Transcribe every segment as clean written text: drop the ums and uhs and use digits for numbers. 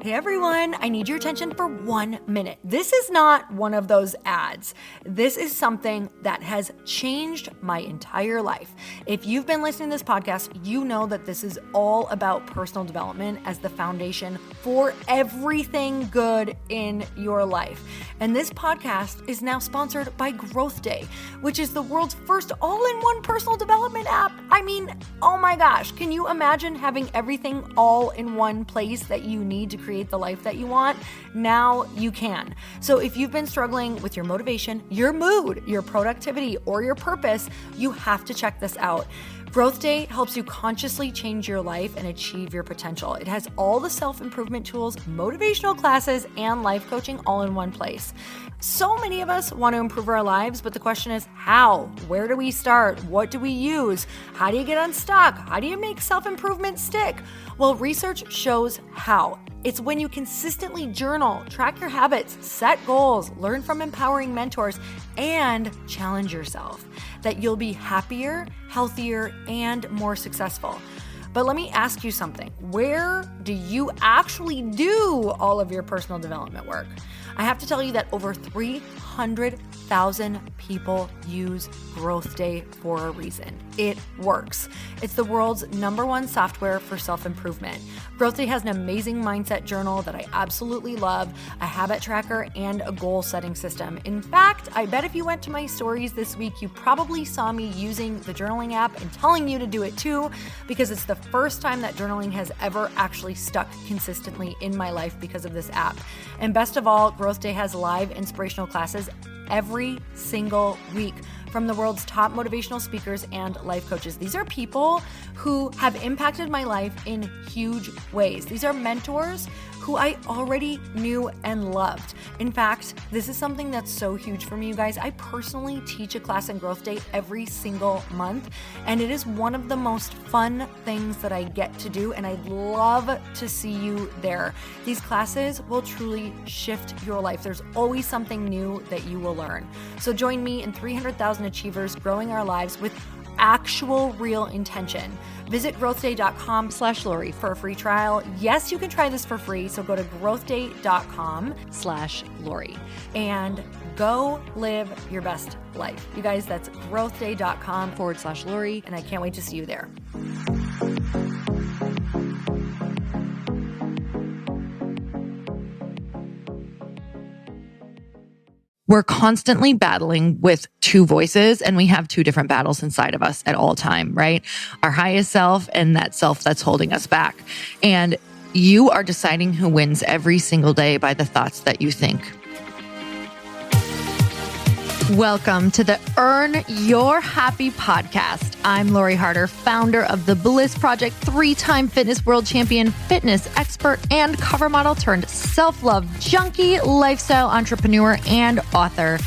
Hey everyone, I need your attention for 1 minute. This is not one of those ads. This is something that has changed my entire life. If you've been listening to this podcast, you know that this is all about personal development as the foundation for everything good in your life. And this podcast is now sponsored by Growth Day, which is the world's first all-in-one personal development app. I mean, oh my gosh, can you imagine having everything all in one place that you need to create the life that you want? Now you can. So if you've been struggling with your motivation, your mood, your productivity, or your purpose, you have to check this out. Growth Day helps you consciously change your life and achieve your potential. It has all the self-improvement tools, motivational classes, and life coaching all in one place. So many of us want to improve our lives, but the question is how? Where do we start? What do we use? How do you get unstuck? How do you make self-improvement stick? Well, research shows how. It's when you consistently journal, track your habits, set goals, learn from empowering mentors, and challenge yourself that you'll be happier, healthier, and more successful. But let me ask you something. Where do you actually do all of your personal development work? I have to tell you that over 300,000 people use Growth Day for a reason. It works. It's the world's #1 software for self-improvement. Growth Day has an amazing mindset journal that I absolutely love, a habit tracker, and a goal-setting system. In fact, I bet if you went to my stories this week, you probably saw me using the journaling app and telling you to do it too, because it's the first time that journaling has ever actually stuck consistently in my life because of this app. And best of all, Growth Day has live inspirational classes every single week from the world's top motivational speakers and life coaches. These are people who have impacted my life in huge ways. These are mentors who I already knew and loved. In fact, this is something that's so huge for me, you guys. I personally teach a class in Growth Day every single month, and it is one of the most fun things that I get to do, and I'd love to see you there. These classes will truly shift your life. There's always something new that you will learn. So join me and 300,000 achievers growing our lives with actual real intention. Visit growthday.com/Lori for a free trial. Yes, you can try this for free. So go to growthday.com/Lori and go live your best life. You guys, that's growthday.com/Lori. And I can't wait to see you there. We're constantly battling with two voices, and we have two different battles inside of us at all time, right? Our highest self and that self that's holding us back. And you are deciding who wins every single day by the thoughts that you think. Welcome to the Earn Your Happy podcast. I'm Lori Harder, founder of The Bliss Project, 3-time fitness world champion, fitness expert, and cover model turned self-love junkie, lifestyle entrepreneur, and author.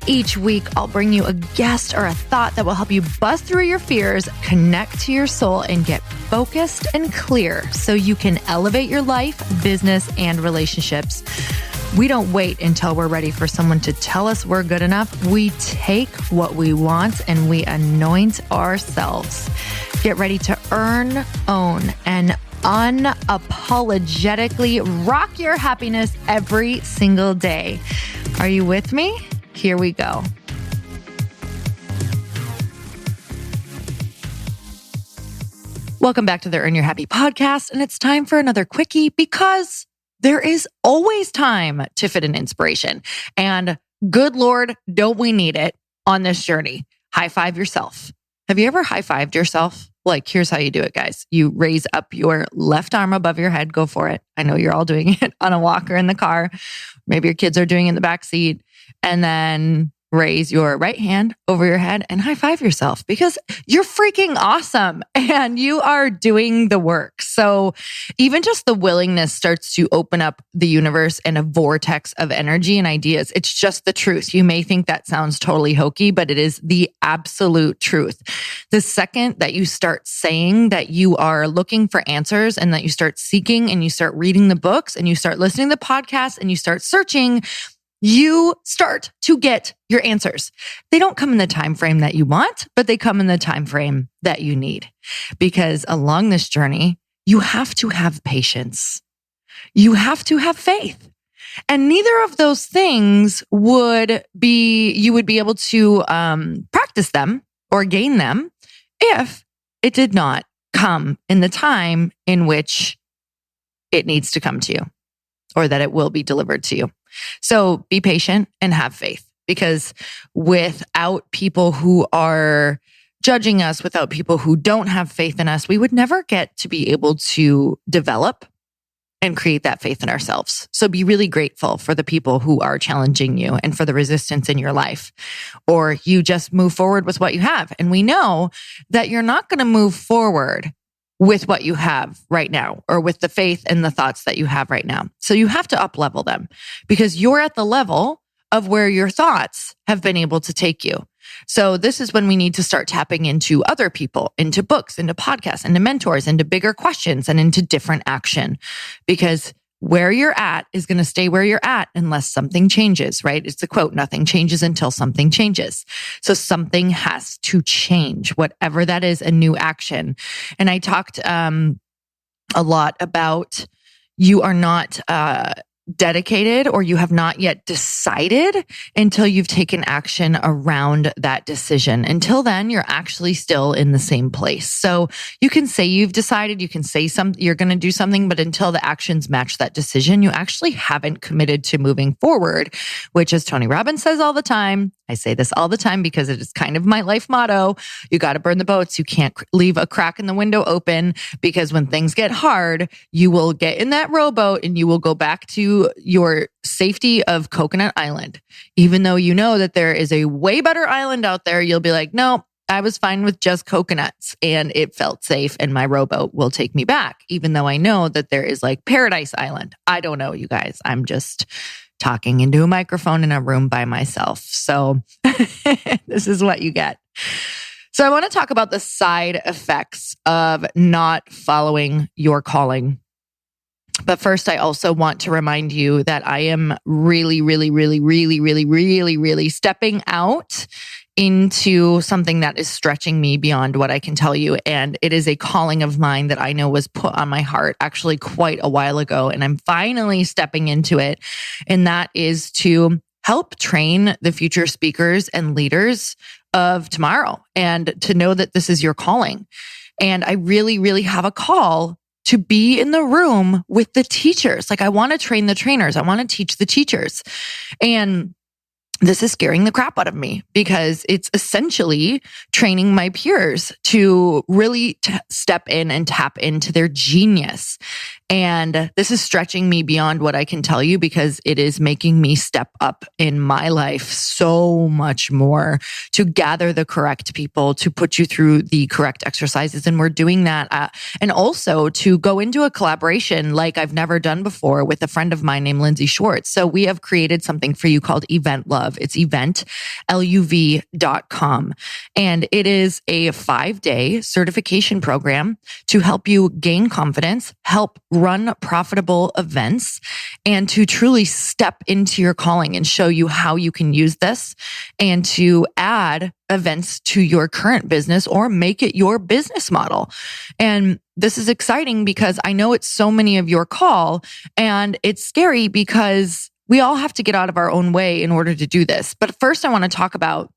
Each week, I'll bring you a guest or a thought that will help you bust through your fears, connect to your soul, and get focused and clear so you can elevate your life, business, and relationships. We don't wait until we're ready for someone to tell us we're good enough. We take what we want and we anoint ourselves. Get ready to earn, own, and unapologetically rock your happiness every single day. Are you with me? Here we go. Welcome back to the Earn Your Happy podcast. And it's time for another quickie because there is always time to fit in inspiration. And good Lord, don't we need it on this journey? High five yourself. Have you ever high fived yourself? Like, here's how you do it, guys. You raise up your left arm above your head. Go for it. I know you're all doing it on a walker in the car. Maybe your kids are doing it in the back seat. And then raise your right hand over your head and high five yourself because you're freaking awesome and you are doing the work. So even just the willingness starts to open up the universe and a vortex of energy and ideas. It's just the truth. You may think that sounds totally hokey, but it is the absolute truth. The second that you start saying that you are looking for answers and that you start seeking and you start reading the books and you start listening to the podcasts and you start searching, you start to get your answers. They don't come in the time frame that you want, but they come in the time frame that you need. Because along this journey, you have to have patience. you have to have faith. And neither of those things you would be able to practice them or gain them if it did not come in the time in which it needs to come to you, or that it will be delivered to you. So be patient and have faith, because without people who are judging us, without people who don't have faith in us, we would never get to be able to develop and create that faith in ourselves. So be really grateful for the people who are challenging you and for the resistance in your life, or you just move forward with what you have. And we know that you're not going to move forward with what you have right now, or with the faith and the thoughts that you have right now. So you have to up level them, because you're at the level of where your thoughts have been able to take you. So this is when we need to start tapping into other people, into books, into podcasts, into mentors, into bigger questions, and into different action. Because where you're at is going to stay where you're at unless something changes, right? It's the quote, nothing changes until something changes. So something has to change, whatever that is, a new action. And I talked a lot about you are not dedicated, or you have not yet decided until you've taken action around that decision. Until then, you're actually still in the same place. So you can say you've decided, you can say you're going to do something, but until the actions match that decision, you actually haven't committed to moving forward, which, as Tony Robbins says all the time, I say this all the time because it is kind of my life motto. You got to burn the boats. You can't leave a crack in the window open, because when things get hard, you will get in that rowboat and you will go back to your safety of Coconut Island. Even though you know that there is a way better island out there, you'll be like, no, I was fine with just coconuts and it felt safe, and my rowboat will take me back. Even though I know that there is like Paradise Island. I don't know, you guys. I'm just talking into a microphone in a room by myself. So this is what you get. So I want to talk about the side effects of not following your calling. But first, I also want to remind you that I am really stepping out into something that is stretching me beyond what I can tell you. And it is a calling of mine that I know was put on my heart actually quite a while ago. And I'm finally stepping into it. And that is to help train the future speakers and leaders of tomorrow, and to know that this is your calling. And I really have a call to be in the room with the teachers. Like, I want to train the trainers. I want to teach the teachers. And this is scaring the crap out of me, because it's essentially training my peers to really step in and tap into their genius. And this is stretching me beyond what I can tell you, because it is making me step up in my life so much more to gather the correct people, to put you through the correct exercises. And we're doing that. And also to go into a collaboration like I've never done before with a friend of mine named Lindsay Schwartz. So we have created something for you called Event Love. It's eventluv.com. And it is a 5-day certification program to help you gain confidence, help run profitable events, and to truly step into your calling and show you how you can use this and to add events to your current business or make it your business model. And this is exciting because I know it's so many of your call, and it's scary because we all have to get out of our own way in order to do this. But first, I want to talk about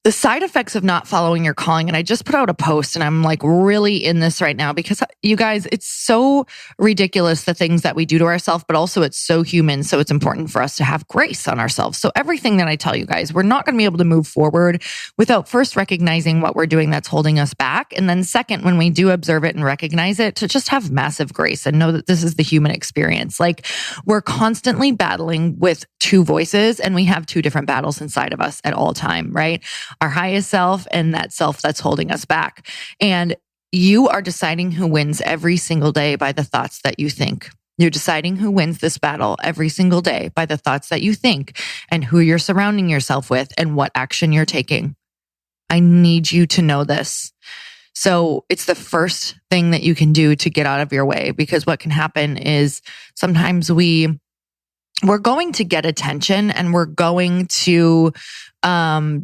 the side effects of not following your calling. And I just put out a post, and I'm like really in this right now, because you guys, it's so ridiculous, the things that we do to ourselves, but also it's so human. So it's important for us to have grace on ourselves. So everything that I tell you guys, we're not going to be able to move forward without first recognizing what we're doing that's holding us back. And then second, when we do observe it and recognize it, to just have massive grace and know that this is the human experience. Like, we're constantly battling with two voices, and we have two different battles inside of us at all time, right? Our highest self and that self that's holding us back. And you are deciding who wins every single day by the thoughts that you think. You're deciding who wins this battle every single day by the thoughts that you think and who you're surrounding yourself with and what action you're taking. I need you to know this. So it's the first thing that you can do to get out of your way, because what can happen is sometimes we we're going to get attention and we're going to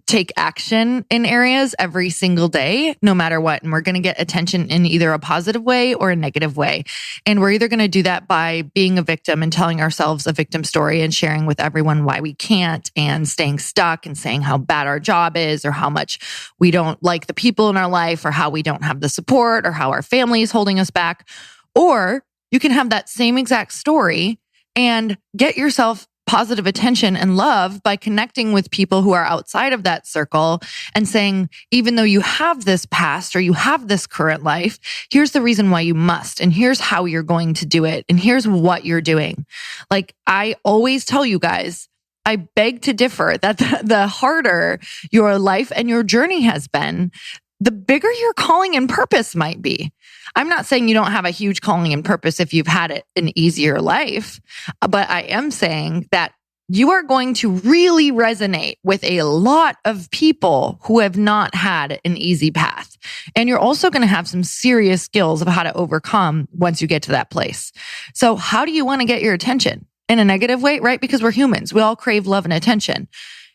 take action in areas every single day, no matter what. And we're going to get attention in either a positive way or a negative way. And we're either going to do that by being a victim and telling ourselves a victim story and sharing with everyone why we can't and staying stuck and saying how bad our job is or how much we don't like the people in our life or how we don't have the support or how our family is holding us back. Or you can have that same exact story and get yourself positive attention and love by connecting with people who are outside of that circle and saying, even though you have this past or you have this current life, here's the reason why you must, and here's how you're going to do it, and here's what you're doing. Like I always tell you guys, I beg to differ that the harder your life and your journey has been, the bigger your calling and purpose might be. I'm not saying you don't have a huge calling and purpose if you've had an easier life, but I am saying that you are going to really resonate with a lot of people who have not had an easy path. And you're also going to have some serious skills of how to overcome once you get to that place. So how do you want to get your attention? In a negative way, right? Because we're humans. We all crave love and attention.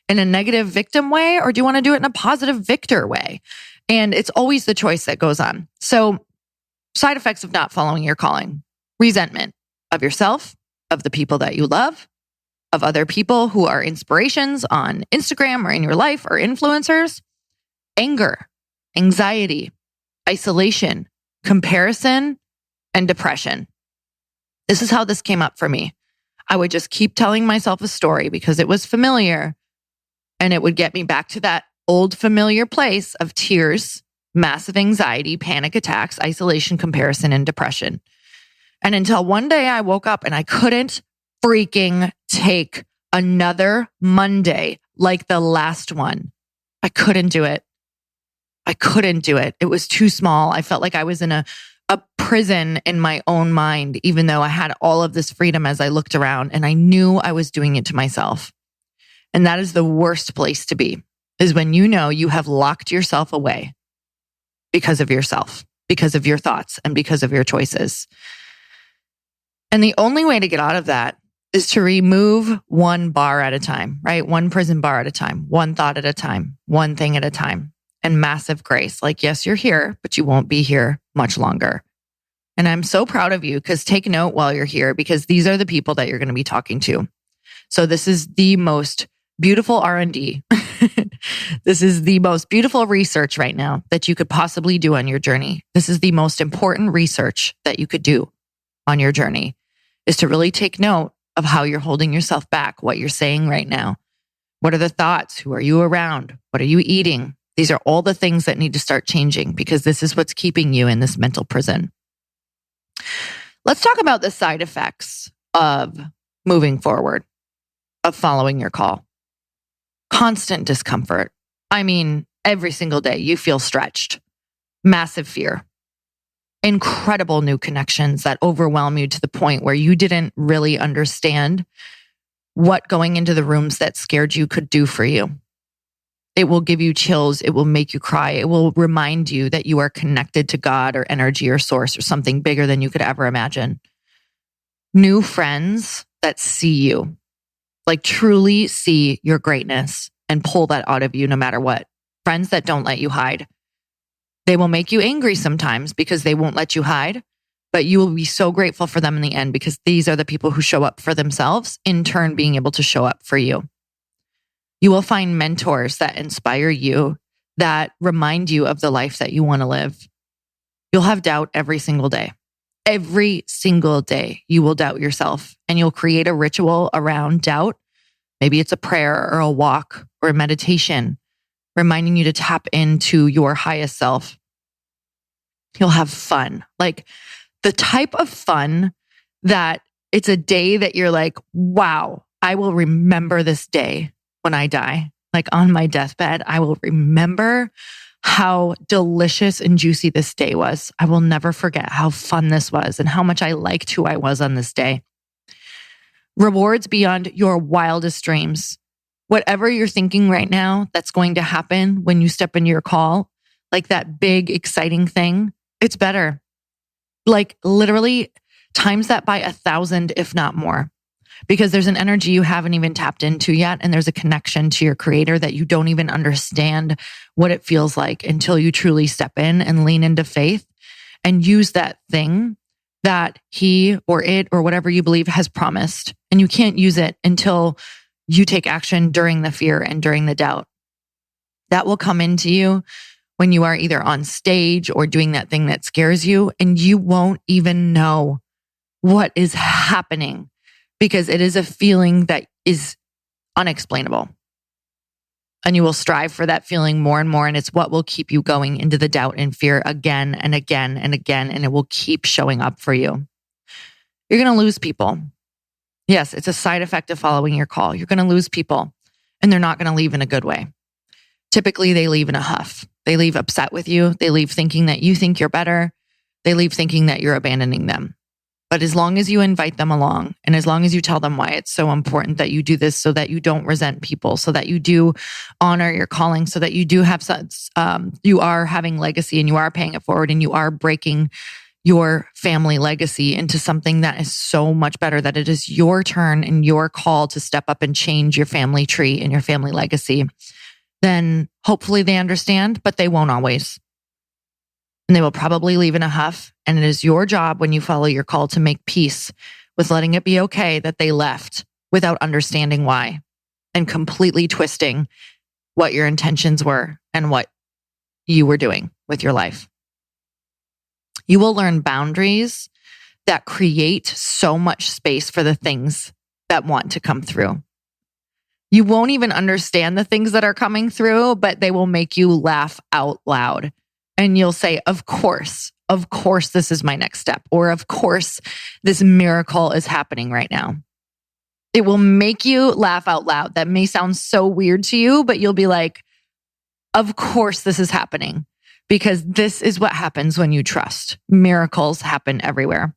In a negative victim way, or do you want to do it in a positive victor way? And it's always the choice that goes on. So side effects of not following your calling: resentment of yourself, of the people that you love, of other people who are inspirations on Instagram or in your life or influencers, anger, anxiety, isolation, comparison, and depression. This is how this came up for me. I would just keep telling myself a story because it was familiar, and it would get me back to that old familiar place of tears, massive anxiety, panic attacks, isolation, comparison, and depression. And until one day I woke up and I couldn't freaking take another Monday like the last one. I couldn't do it. I couldn't do it. It was too small. I felt like I was in a prison in my own mind, even though I had all of this freedom as I looked around, and I knew I was doing it to myself. And that is the worst place to be, is when you know you have locked yourself away because of yourself, because of your thoughts, and because of your choices. And the only way to get out of that is to remove one bar at a time, right? One prison bar at a time, one thought at a time, one thing at a time, and massive grace. Like, yes, you're here, but you won't be here much longer. And I'm so proud of you, because take note while you're here, because these are the people that you're going to be talking to. So this is the most beautiful R&D. This is the most beautiful research right now that you could possibly do on your journey. This is the most important research that you could do on your journey, is to really take note of how you're holding yourself back, what you're saying right now. What are the thoughts? Who are you around? What are you eating? These are all the things that need to start changing, because this is what's keeping you in this mental prison. Let's talk about the side effects of moving forward, of following your call. Constant discomfort. I mean, every single day you feel stretched. Massive fear. Incredible new connections that overwhelm you to the point where you didn't really understand what going into the rooms that scared you could do for you. It will give you chills. It will make you cry. It will remind you that you are connected to God or energy or source or something bigger than you could ever imagine. New friends that see you, like truly see your greatness and pull that out of you no matter what. Friends that don't let you hide. They will make you angry sometimes because they won't let you hide, but you will be so grateful for them in the end, because these are the people who show up for themselves, in turn being able to show up for you. You will find mentors that inspire you, that remind you of the life that you want to live. You'll have doubt every single day. Every single day you will doubt yourself, and you'll create a ritual around doubt. Maybe it's a prayer or a walk or a meditation, reminding you to tap into your highest self. You'll have fun, like the type of fun that it's a day that you're like, wow, I will remember this day when I die. Like on my deathbed, I will remember how delicious and juicy this day was. I will never forget how fun this was and how much I liked who I was on this day. Rewards beyond your wildest dreams. Whatever you're thinking right now that's going to happen when you step into your call, like that big, exciting thing, it's better. Like literally times that by 1,000, if not more. because there's an energy you haven't even tapped into yet. And there's a connection to your creator that you don't even understand what it feels like until you truly step in and lean into faith and use that thing that he or it or whatever you believe has promised. And you can't use it until you take action during the fear and during the doubt. That will come into you when you are either on stage or doing that thing that scares you, and you won't even know what is happening because it is a feeling that is unexplainable. And you will strive for that feeling more and more, and it's what will keep you going into the doubt and fear again and again and again, and it will keep showing up for you. You're going to lose people. Yes, it's a side effect of following your call. You're going to lose people, and they're not going to leave in a good way. Typically, they leave in a huff. They leave upset with you. They leave thinking that you think you're better. They leave thinking that you're abandoning them. But as long as you invite them along, and as long as you tell them why it's so important that you do this so that you don't resent people, so that you do honor your calling, so that you do have you are having legacy and you are paying it forward and you are breaking your family legacy into something that is so much better, that it is your turn and your call to step up and change your family tree and your family legacy, then hopefully they understand, but they won't always. And they will probably leave in a huff. And it is your job when you follow your call to make peace with letting it be okay that they left without understanding why and completely twisting what your intentions were and what you were doing with your life. You will learn boundaries that create so much space for the things that want to come through. You won't even understand the things that are coming through, but they will make you laugh out loud. And you'll say, of course, this is my next step. Or of course, this miracle is happening right now. It will make you laugh out loud. That may sound so weird to you, but you'll be like, of course, this is happening. Because this is what happens when you trust. Miracles happen everywhere.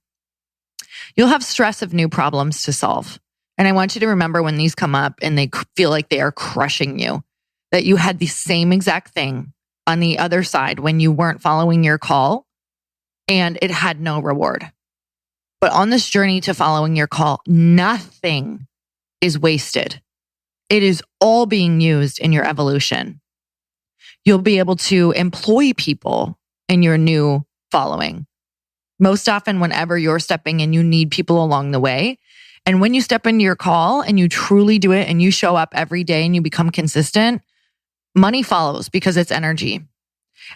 You'll have stress of new problems to solve. And I want you to remember when these come up and they feel like they are crushing you, that you had the same exact thing on the other side when you weren't following your call and it had no reward. But on this journey to following your call, nothing is wasted. It is all being used in your evolution. You'll be able to employ people in your new following. Most often, whenever you're stepping in, you need people along the way. And when you step into your call and you truly do it and you show up every day and you become consistent, money follows because it's energy.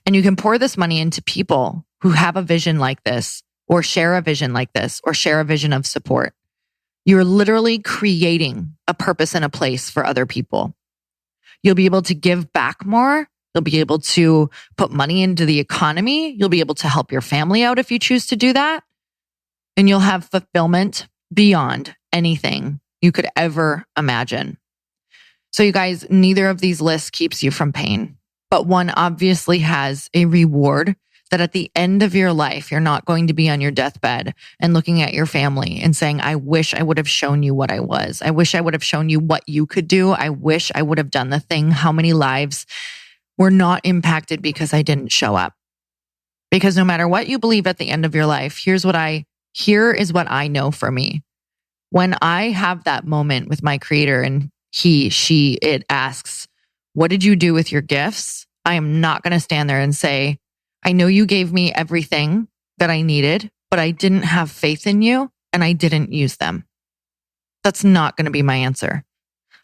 And you can pour this money into people who have a vision like this, or share a vision like this, or share a vision of support. You're literally creating a purpose and a place for other people. You'll be able to give back more. You'll be able to put money into the economy. You'll be able to help your family out if you choose to do that. And you'll have fulfillment beyond anything you could ever imagine. So you guys, neither of these lists keeps you from pain, but one obviously has a reward that at the end of your life, you're not going to be on your deathbed and looking at your family and saying, I wish I would have shown you what I was. I wish I would have shown you what you could do. I wish I would have done the thing. How many lives were not impacted because I didn't show up? Because no matter what you believe at the end of your life, here is what I know for me. When I have that moment with my creator and it asks, what did you do with your gifts? I am not going to stand there and say, I know you gave me everything that I needed, but I didn't have faith in you and I didn't use them. That's not going to be my answer.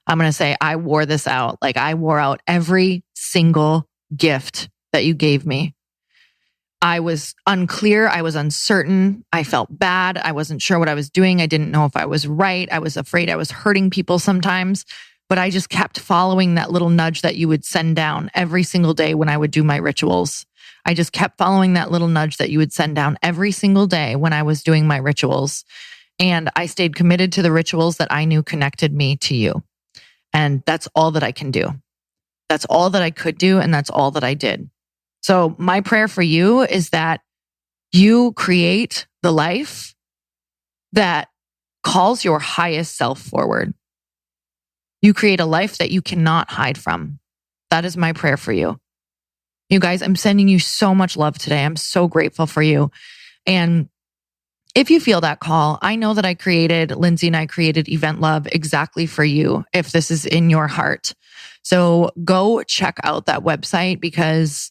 I'm going to say, I wore this out. Like I wore out every single gift that you gave me. I was unclear. I was uncertain. I felt bad. I wasn't sure what I was doing. I didn't know if I was right. I was afraid I was hurting people sometimes, but I just kept following that little nudge that you would send down every single day when I would do my rituals. I just kept following that little nudge that you would send down every single day when I was doing my rituals. And I stayed committed to the rituals that I knew connected me to you. And that's all that I can do. That's all that I could do. And that's all that I did. So my prayer for you is that you create the life that calls your highest self forward. You create a life that you cannot hide from. That is my prayer for you. You guys, I'm sending you so much love today. I'm so grateful for you. And if you feel that call, I know that Lindsay and I created Event Love exactly for you if this is in your heart. So go check out that website, because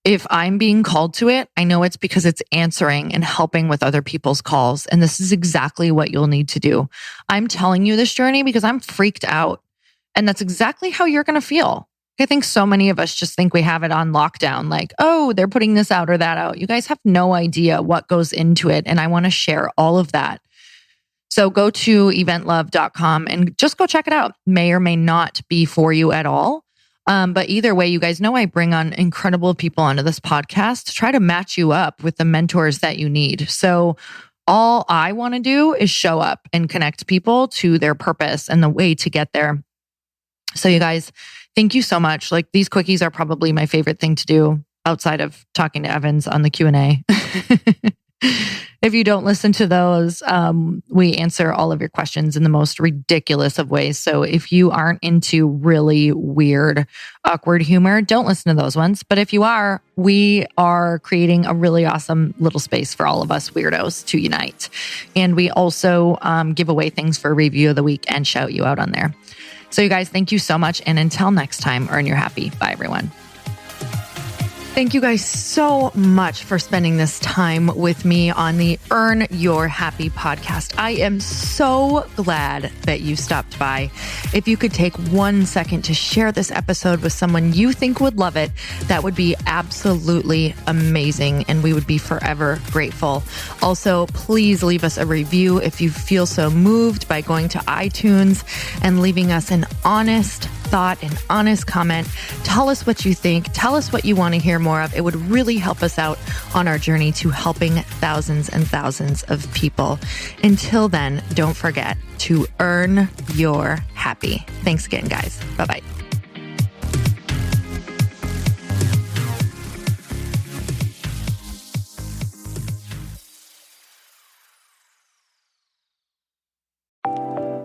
if I'm being called to it, I know it's because it's answering and helping with other people's calls. And this is exactly what you'll need to do. I'm telling you this journey because I'm freaked out. And that's exactly how you're going to feel. I think so many of us just think we have it on lockdown, like, oh, they're putting this out or that out. You guys have no idea what goes into it. And I want to share all of that. So go to eventlove.com and just go check it out. May or may not be for you at all. But either way, you guys know I bring on incredible people onto this podcast to try to match you up with the mentors that you need. So all I want to do is show up and connect people to their purpose and the way to get there. So you guys, thank you so much. Like, these quickies are probably my favorite thing to do outside of talking to Evans on the Q&A. If you don't listen to those, we answer all of your questions in the most ridiculous of ways. So if you aren't into really weird, awkward humor, don't listen to those ones. But if you are, we are creating a really awesome little space for all of us weirdos to unite. And we also give away things for review of the week and shout you out on there. So you guys, thank you so much. And until next time, earn your happy. Bye, everyone. Thank you guys so much for spending this time with me on the Earn Your Happy podcast. I am so glad that you stopped by. If you could take 1 second to share this episode with someone you think would love it, that would be absolutely amazing, and we would be forever grateful. Also, please leave us a review if you feel so moved by going to iTunes and leaving us an honest thought, an honest comment. Tell us what you think. Tell us what you want to hear more of. It would really help us out on our journey to helping thousands and thousands of people. Until then, don't forget to earn your happy. Thanks again, guys. Bye-bye.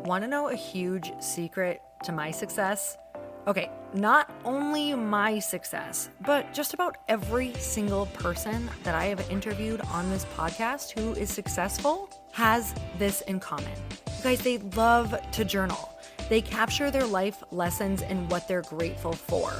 Want to know a huge secret to my success? Okay, not only my success, but just about every single person that I have interviewed on this podcast who is successful has this in common. You guys, they love to journal. They capture their life lessons and what they're grateful for.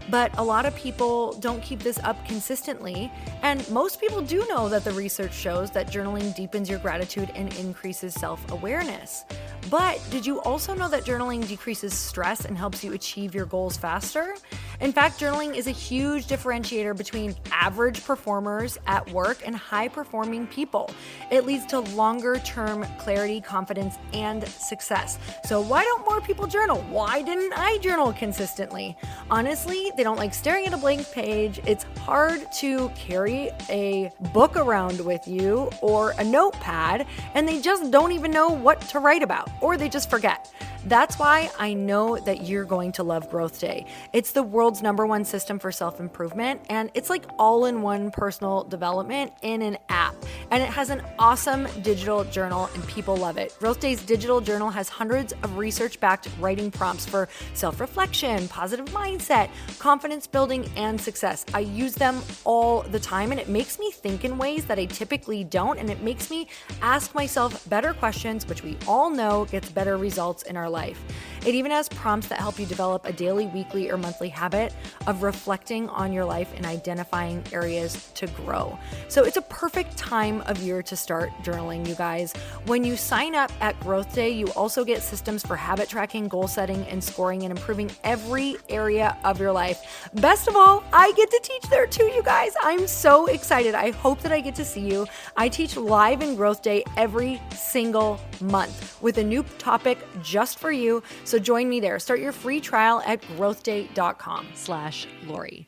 But a lot of people don't keep this up consistently. And most people do know that the research shows that journaling deepens your gratitude and increases self-awareness. But did you also know that journaling decreases stress and helps you achieve your goals faster? In fact, journaling is a huge differentiator between average performers at work and high-performing people. It leads to longer-term clarity, confidence, and success. So why don't more people journal? Why didn't I journal consistently? Honestly, they don't like staring at a blank page. It's hard to carry a book around with you or a notepad, and they just don't even know what to write about, or they just forget. That's why I know that you're going to love Growth Day. It's the world's #1 system for self-improvement, and it's like all-in-one personal development in an app. And it has an awesome digital journal, and people love it. Growth Day's digital journal has hundreds of research-backed writing prompts for self-reflection, positive mindset, confidence building, and success. I use them all the time, and it makes me think in ways that I typically don't, and it makes me ask myself better questions, which we all know gets better results in our life. It even has prompts that help you develop a daily, weekly, or monthly habit of reflecting on your life and identifying areas to grow. So it's a perfect time of year to start journaling, you guys. When you sign up at Growth Day, you also get systems for habit tracking, goal setting, and scoring, and improving every area of your life. Best of all, I get to teach there too, you guys. I'm so excited. I hope that I get to see you. I teach live in Growth Day every single month with a new topic just for you. So join me there. Start your free trial at growthday.com/Lori.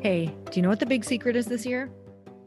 Hey, do you know what the big secret is this year?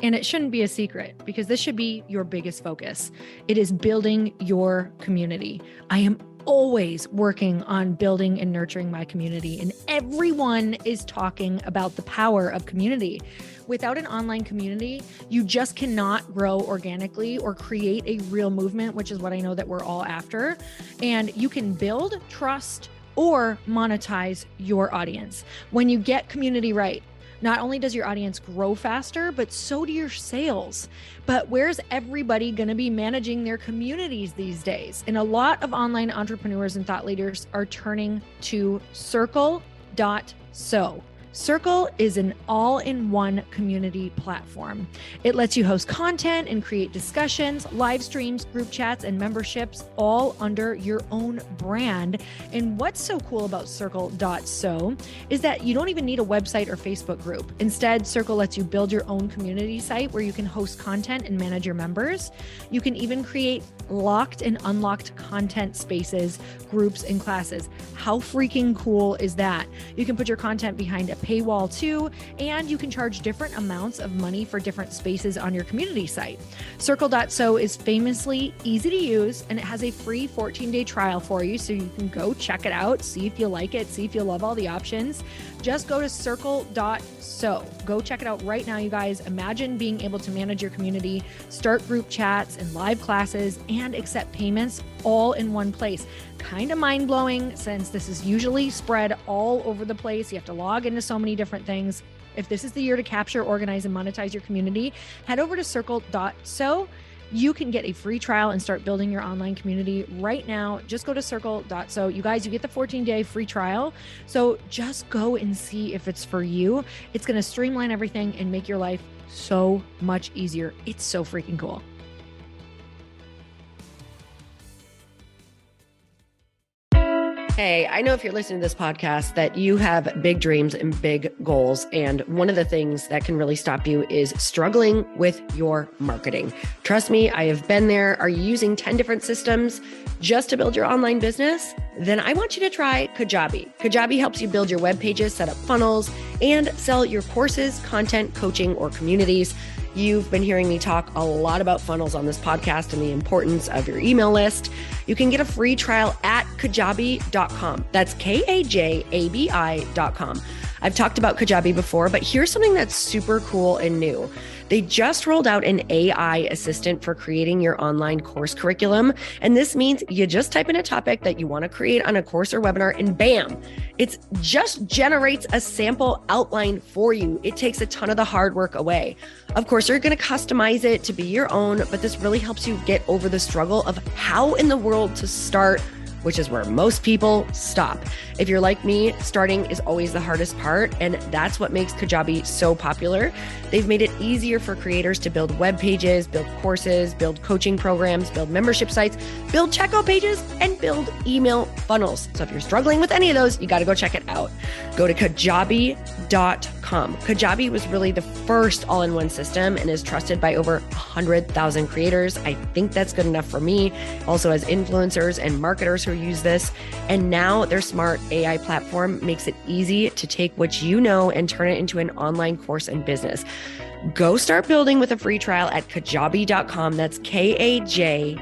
And it shouldn't be a secret because this should be your biggest focus. It is building your community. I am always working on building and nurturing my community, and everyone is talking about the power of community. Without an online community, you just cannot grow organically or create a real movement, which is what I know that we're all after. And you can build trust, or monetize your audience. When you get community right, not only does your audience grow faster, but so do your sales. But where's everybody going to be managing their communities these days? And a lot of online entrepreneurs and thought leaders are turning to Circle.so. Circle is an all-in-one community platform. It lets you host content and create discussions, live streams, group chats, and memberships all under your own brand. And what's so cool about Circle.so is that you don't even need a website or Facebook group. Instead, Circle lets you build your own community site where you can host content and manage your members. You can even create locked and unlocked content spaces, groups, and classes. How freaking cool is that? You can put your content behind a paywall too, and you can charge different amounts of money for different spaces on your community site. Circle.so is famously easy to use, and it has a free 14-day trial for you, so you can go check it out, see if you like it, see if you love all the options. Just go to Circle.so. Go check it out right now, you guys. Imagine being able to manage your community, start group chats and live classes, and accept payments all in one place. Kind of mind-blowing, since this is usually spread all over the place. You have to log into so many different things. If this is the year to capture, organize, and monetize your community, head over to Circle.so. You can get a free trial and start building your online community right now. Just go to Circle.so. You guys, you get the 14-day free trial. So just go and see if it's for you. It's going to streamline everything and make your life so much easier. It's so freaking cool. Hey, I know if you're listening to this podcast that you have big dreams and big goals. And one of the things that can really stop you is struggling with your marketing. Trust me, I have been there. Are you using 10 different systems just to build your online business? Then I want you to try Kajabi. Kajabi helps you build your web pages, set up funnels, and sell your courses, content, coaching, or communities. You've been hearing me talk a lot about funnels on this podcast and the importance of your email list. You can get a free trial at kajabi.com. That's Kajabi.com. I've talked about Kajabi before, but here's something that's super cool and new. They just rolled out an AI assistant for creating your online course curriculum. And this means you just type in a topic that you want to create on a course or webinar, and bam, it just generates a sample outline for you. It takes a ton of the hard work away. Of course, you're going to customize it to be your own, but this really helps you get over the struggle of how in the world to start, which is where most people stop. If you're like me, starting is always the hardest part, and that's what makes Kajabi so popular. They've made it easier for creators to build web pages, build courses, build coaching programs, build membership sites, build checkout pages, and build email funnels. So if you're struggling with any of those, you got to go check it out. Go to Kajabi.com. Kajabi was really the first all-in-one system and is trusted by over 100,000 creators. I think that's good enough for me. Also, as influencers and marketers who use this. And now their smart AI platform makes it easy to take what you know and turn it into an online course and business. Go start building with a free trial at Kajabi.com. That's Kajabi.com.